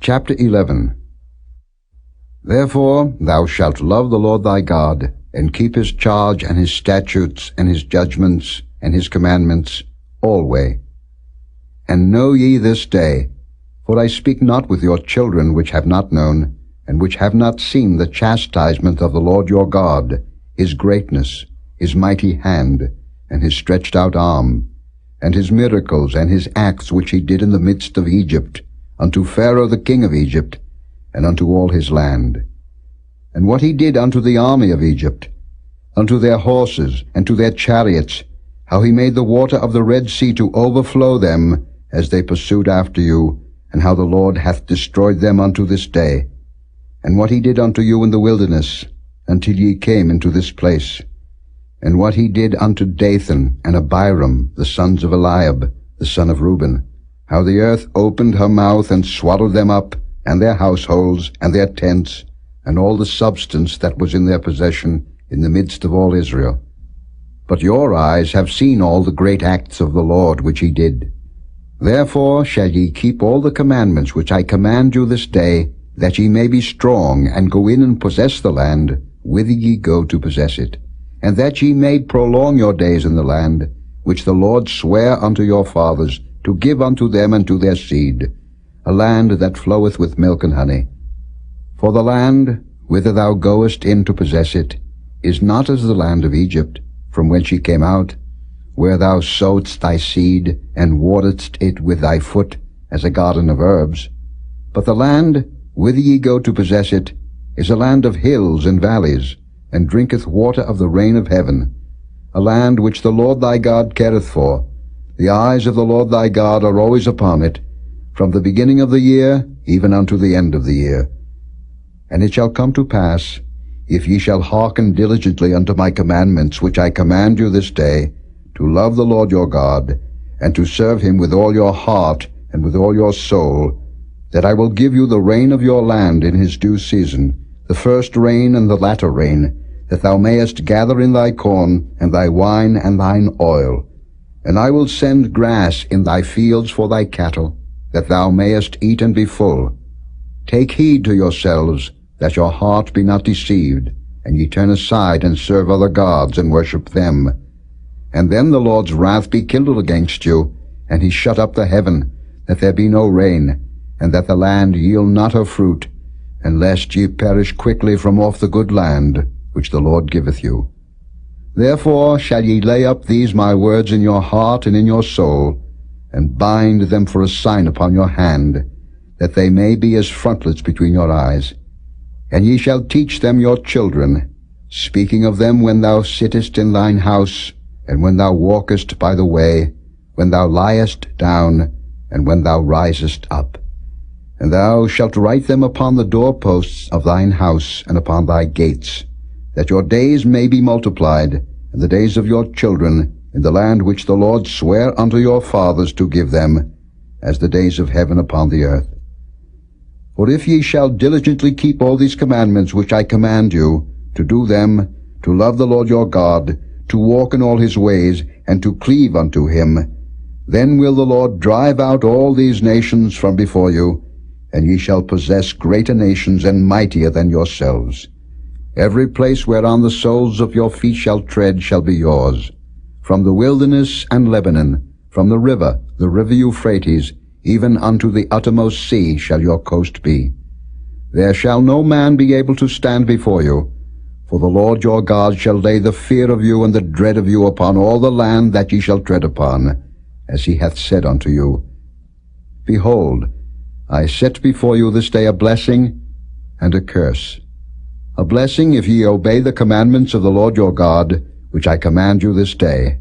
Chapter 11. Therefore thou shalt love the Lord thy God, and keep his charge and his statutes and his judgments and his commandments alway. And know ye this day, for I speak not with your children which have not known, and which have not seen the chastisement of the Lord your God, his greatness, his mighty hand, and his stretched out arm, and his miracles and his acts which he did in the midst of Egypt, unto Pharaoh the king of Egypt, and unto all his land. And what he did unto the army of Egypt, unto their horses, and to their chariots, how he made the water of the Red Sea to overflow them, as they pursued after you, and how the Lord hath destroyed them unto this day. And what he did unto you in the wilderness, until ye came into this place. And what he did unto Dathan and Abiram, the sons of Eliab, the son of Reuben, how the earth opened her mouth and swallowed them up, and their households, and their tents, and all the substance that was in their possession, in the midst of all Israel. But your eyes have seen all the great acts of the Lord which he did. Therefore shall ye keep all the commandments which I command you this day, that ye may be strong, and go in and possess the land, whither ye go to possess it, and that ye may prolong your days in the land, which the Lord sware unto your fathers, to give unto them and to their seed, a land that floweth with milk and honey. For the land, whither thou goest in to possess it, is not as the land of Egypt, from whence ye came out, where thou sowedst thy seed, and wateredst it with thy foot, as a garden of herbs. But the land, whither ye go to possess it, is a land of hills and valleys, and drinketh water of the rain of heaven, a land which the Lord thy God careth for. The eyes of the Lord thy God are always upon it, from the beginning of the year even unto the end of the year. And it shall come to pass, if ye shall hearken diligently unto my commandments which I command you this day, to love the Lord your God, and to serve him with all your heart and with all your soul, that I will give you the rain of your land in his due season, the first rain and the latter rain, that thou mayest gather in thy corn, and thy wine, and thine oil. And I will send grass in thy fields for thy cattle, that thou mayest eat and be full. Take heed to yourselves, that your heart be not deceived, and ye turn aside and serve other gods, and worship them. And then the Lord's wrath be kindled against you, and he shut up the heaven, that there be no rain, and that the land yield not her fruit, and lest ye perish quickly from off the good land, which the Lord giveth you. Therefore shall ye lay up these my words in your heart and in your soul, and bind them for a sign upon your hand, that they may be as frontlets between your eyes. And ye shall teach them your children, speaking of them when thou sittest in thine house, and when thou walkest by the way, when thou liest down, and when thou risest up. And thou shalt write them upon the doorposts of thine house and upon thy gates, that your days may be multiplied, and the days of your children, in the land which the Lord sware unto your fathers to give them, as the days of heaven upon the earth. For if ye shall diligently keep all these commandments which I command you, to do them, to love the Lord your God, to walk in all his ways, and to cleave unto him, then will the Lord drive out all these nations from before you, and ye shall possess greater nations and mightier than yourselves. Every place whereon the soles of your feet shall tread shall be yours. From the wilderness and Lebanon, from the river Euphrates, even unto the uttermost sea shall your coast be. There shall no man be able to stand before you, for the Lord your God shall lay the fear of you and the dread of you upon all the land that ye shall tread upon, as he hath said unto you. Behold, I set before you this day a blessing and a curse. A blessing if ye obey the commandments of the Lord your God, which I command you this day,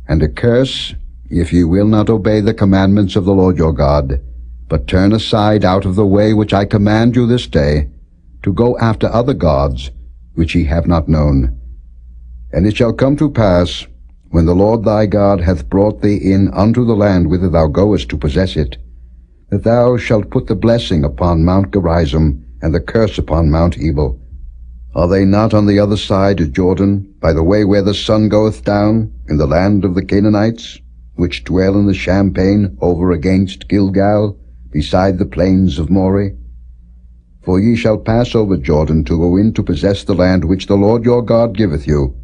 and a curse if ye will not obey the commandments of the Lord your God, but turn aside out of the way which I command you this day, to go after other gods, which ye have not known. And it shall come to pass, when the Lord thy God hath brought thee in unto the land whither thou goest to possess it, that thou shalt put the blessing upon Mount Gerizim, and the curse upon Mount Ebal. Are they not on the other side of Jordan, by the way where the sun goeth down, in the land of the Canaanites, which dwell in the champaign over against Gilgal, beside the plains of Moreh? For ye shall pass over Jordan to go in to possess the land which the Lord your God giveth you,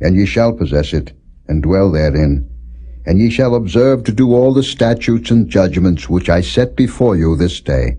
and ye shall possess it, and dwell therein. And ye shall observe to do all the statutes and judgments which I set before you this day.